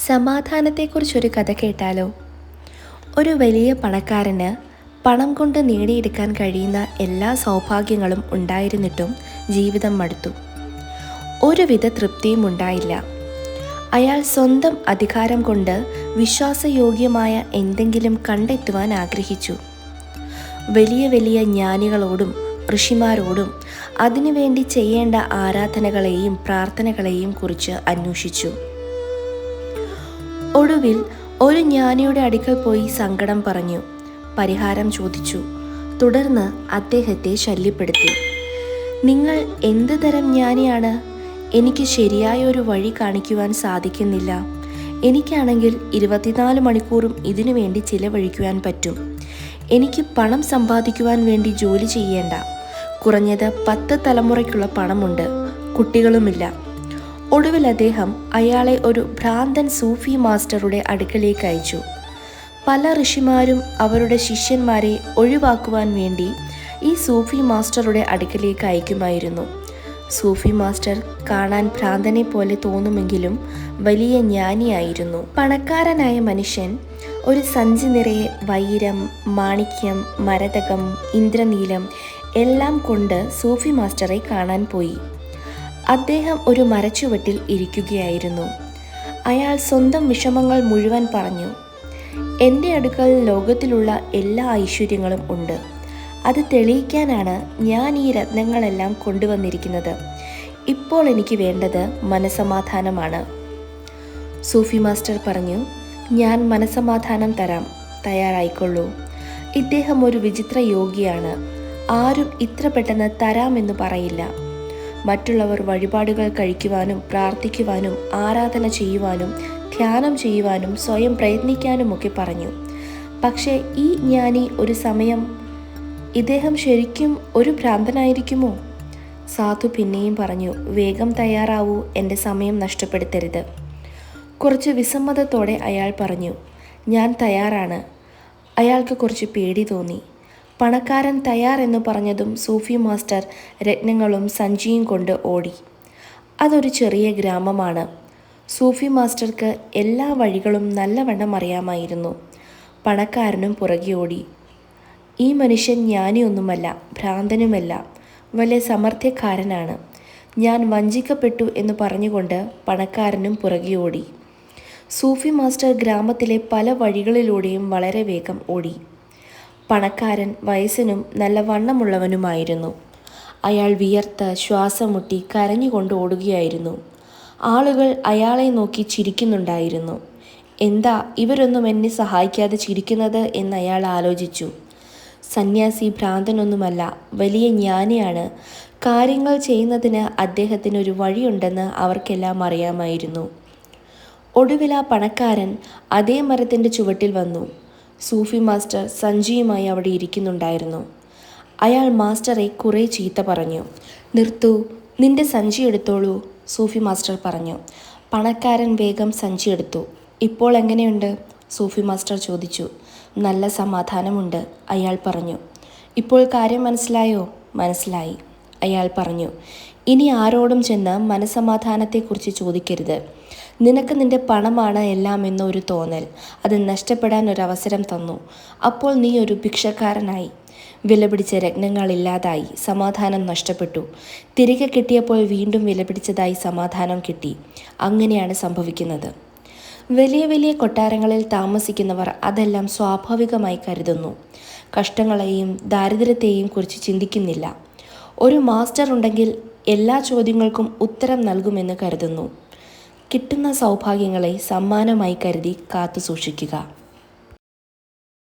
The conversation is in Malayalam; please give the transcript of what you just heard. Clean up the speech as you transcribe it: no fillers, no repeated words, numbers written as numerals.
സമാധാനത്തെക്കുറിച്ചൊരു കഥ കേട്ടാലോ? ഒരു വലിയ പണക്കാരന് പണം കൊണ്ട് നേടിയെടുക്കാൻ കഴിയുന്ന എല്ലാ സൗഭാഗ്യങ്ങളും ഉണ്ടായിരുന്നിട്ടും ജീവിതം മടുത്തു. ഒരുവിധ തൃപ്തിയും ഉണ്ടായില്ല. അയാൾ സ്വന്തം അധികാരം കൊണ്ട് വിശ്വാസയോഗ്യമായ എന്തെങ്കിലും കണ്ടെത്തുവാൻ ആഗ്രഹിച്ചു. വലിയ വലിയ ജ്ഞാനികളോടും ഋഷിമാരോടും അതിനുവേണ്ടി ചെയ്യേണ്ട ആരാധനകളെയും പ്രാർത്ഥനകളെയും കുറിച്ച് അന്വേഷിച്ചു. ഒടുവിൽ ഒരു ജ്ഞാനിയുടെ അടുക്കൽ പോയി സങ്കടം പറഞ്ഞു, പരിഹാരം ചോദിച്ചു. തുടർന്ന് അദ്ദേഹത്തെ ശല്യപ്പെടുത്തി. നിങ്ങൾ എന്ത് തരം ജ്ഞാനിയാണ്? എനിക്ക് ശരിയായ ഒരു വഴി കാണിക്കുവാൻ സാധിക്കുന്നില്ല. എനിക്കാണെങ്കിൽ 24 മണിക്കൂറും ഇതിനു വേണ്ടി ചിലവഴിക്കുവാൻ പറ്റും. എനിക്ക് പണം സമ്പാദിക്കുവാൻ വേണ്ടി ജോലി ചെയ്യേണ്ട. കുറഞ്ഞത് 10 തലമുറയ്ക്കുള്ള പണമുണ്ട്. കുട്ടികളുമില്ല. ഒടുവിൽ അദ്ദേഹം അയാളെ ഒരു ഭ്രാന്തൻ സൂഫി മാസ്റ്ററുടെ അടുക്കലേക്ക് അയച്ചു. പല ഋഷിമാരും അവരുടെ ശിഷ്യന്മാരെ ഒഴിവാക്കുവാൻ വേണ്ടി ഈ സൂഫി മാസ്റ്ററുടെ അടുക്കലേക്ക് അയക്കുമായിരുന്നു. സൂഫി മാസ്റ്റർ കാണാൻ ഭ്രാന്തനെ പോലെ തോന്നുമെങ്കിലും വലിയ ജ്ഞാനിയായിരുന്നു. പണക്കാരനായ മനുഷ്യൻ ഒരു സഞ്ചി നിറയെ വൈരം, മാണിക്യം, മരതകം, ഇന്ദ്രനീലം എല്ലാം കൊണ്ട് സൂഫി മാസ്റ്ററെ കാണാൻ പോയി. അദ്ദേഹം ഒരു മരച്ചുവട്ടിൽ ഇരിക്കുകയായിരുന്നു. അയാൾ സ്വന്തം വിഷമങ്ങൾ മുഴുവൻ പറഞ്ഞു. എൻ്റെ അടുക്കൽ ലോകത്തിലുള്ള എല്ലാ ഐശ്വര്യങ്ങളും ഉണ്ട്. അത് തെളിയിക്കാനാണ് ഞാൻ ഈ രത്നങ്ങളെല്ലാം കൊണ്ടുവന്നിരിക്കുന്നത്. ഇപ്പോൾ എനിക്ക് വേണ്ടത് മനസമാധാനമാണ്. സൂഫി മാസ്റ്റർ പറഞ്ഞു, ഞാൻ മനസമാധാനം തരാം, തയ്യാറായിക്കൊള്ളൂ. ഇദ്ദേഹം ഒരു വിചിത്ര യോഗിയാണ്. ആരും ഇത്ര പെട്ടെന്ന് തരാമെന്ന് പറയില്ല. മറ്റുള്ളവർ വഴിപാടുകൾ കഴിക്കുവാനും പ്രാർത്ഥിക്കുവാനും ആരാധന ചെയ്യുവാനും ധ്യാനം ചെയ്യുവാനും സ്വയം പ്രയത്നിക്കാനുമൊക്കെ പറഞ്ഞു. പക്ഷേ ഈ ജ്ഞാനി ഒരു സമയം ഇദ്ദേഹം ശരിക്കും ഒരു ഭ്രാന്തനായിരിക്കുമോ? സാധു പിന്നെയും പറഞ്ഞു, വേഗം തയ്യാറാവൂ, എൻ്റെ സമയം നഷ്ടപ്പെടുത്തരുത്. കുറച്ച് വിസമ്മതത്തോടെ അയാൾ പറഞ്ഞു, ഞാൻ തയ്യാറാണ്. അയാൾക്ക് കുറച്ച് പേടി തോന്നി. പണക്കാരൻ തയ്യാറെന്ന് പറഞ്ഞതും സൂഫി മാസ്റ്റർ രത്നങ്ങളും സഞ്ചിയും കൊണ്ട് ഓടി. അതൊരു ചെറിയ ഗ്രാമമാണ്. സൂഫി മാസ്റ്റർക്ക് എല്ലാ വഴികളും നല്ലവണ്ണം അറിയാമായിരുന്നു. പണക്കാരനും പുറകെ ഓടി. ഈ മനുഷ്യൻ ജ്ഞാനിയൊന്നുമല്ല, ഭ്രാന്തനുമല്ല, വലിയ സമർത്ഥ്യക്കാരനാണ്. ഞാൻ വഞ്ചിക്കപ്പെട്ടു എന്ന് പറഞ്ഞുകൊണ്ട് പണക്കാരനും പുറകെ ഓടി. സൂഫി മാസ്റ്റർ ഗ്രാമത്തിലെ പല വഴികളിലൂടെയും വളരെ വേഗം ഓടി. പണക്കാരൻ വയസ്സനും നല്ല വണ്ണമുള്ളവനുമായിരുന്നു. അയാൾ വിയർത്ത് ശ്വാസം മുട്ടി കരഞ്ഞുകൊണ്ട് ഓടുകയായിരുന്നു. ആളുകൾ അയാളെ നോക്കി ചിരിക്കുന്നുണ്ടായിരുന്നു. എന്താ ഇവരൊന്നും എന്നെ സഹായിക്കാതെ ചിരിക്കുന്നത് എന്ന് അയാൾ ആലോചിച്ചു. സന്യാസി ഭ്രാന്തനൊന്നുമല്ല, വലിയ ജ്ഞാനിയാണ്. കാര്യങ്ങൾ ചെയ്യുന്നതിന് അദ്ദേഹത്തിന് ഒരു വഴിയുണ്ടെന്ന് അവർക്കെല്ലാം അറിയാമായിരുന്നു. ഒടുവിൽ ആ പണക്കാരൻ അതേ മരത്തിൻ്റെ ചുവട്ടിൽ വന്നു. സൂഫി മാസ്റ്റർ സഞ്ചിയുമായി അവിടെ ഇരിക്കുന്നുണ്ടായിരുന്നു. അയാൾ മാസ്റ്ററെ കുറേ ചീത്ത പറഞ്ഞു. നിർത്തൂ, നിന്റെ സഞ്ചി എടുത്തോളൂ, സൂഫി മാസ്റ്റർ പറഞ്ഞു. പണക്കാരൻ വേഗം സഞ്ചി എടുത്തു. ഇപ്പോൾ എങ്ങനെയുണ്ട്? സൂഫി മാസ്റ്റർ ചോദിച്ചു. നല്ല സമാധാനമുണ്ട്, അയാൾ പറഞ്ഞു. ഇപ്പോൾ കാര്യം മനസ്സിലായോ? മനസ്സിലായി, അയാൾ പറഞ്ഞു. ഇനി ആരോടും ചെന്ന് മനസമാധാനത്തെക്കുറിച്ച് ചോദിക്കരുത്. നിനക്ക് നിന്റെ പണമാണ് എല്ലാം എന്നൊരു തോന്നൽ അത് നഷ്ടപ്പെടാൻ ഒരവസരം തന്നു. അപ്പോൾ നീ ഒരു ഭിക്ഷക്കാരനായി. വിലപിടിച്ച രത്നങ്ങളില്ലാതായി, സമാധാനം നഷ്ടപ്പെട്ടു. തിരികെ കിട്ടിയപ്പോൾ വീണ്ടും വിലപിടിച്ചതായി സമാധാനം കിട്ടി. അങ്ങനെയാണ് സംഭവിക്കുന്നത്. വലിയ വലിയ കൊട്ടാരങ്ങളിൽ താമസിക്കുന്നവർ അതെല്ലാം സ്വാഭാവികമായി കരുതുന്നു. കഷ്ടങ്ങളെയും ദാരിദ്ര്യത്തെയും കുറിച്ച് ചിന്തിക്കുന്നില്ല. ഒരു മാസ്റ്റർ ഉണ്ടെങ്കിൽ എല്ലാ ചോദ്യങ്ങൾക്കും ഉത്തരം നൽകുമെന്ന് കരുതുന്നു. കിട്ടുന്ന സൗഭാഗ്യങ്ങളെ സമ്മാനമായി കരുതി കാത്തു സൂക്ഷിക്കുക.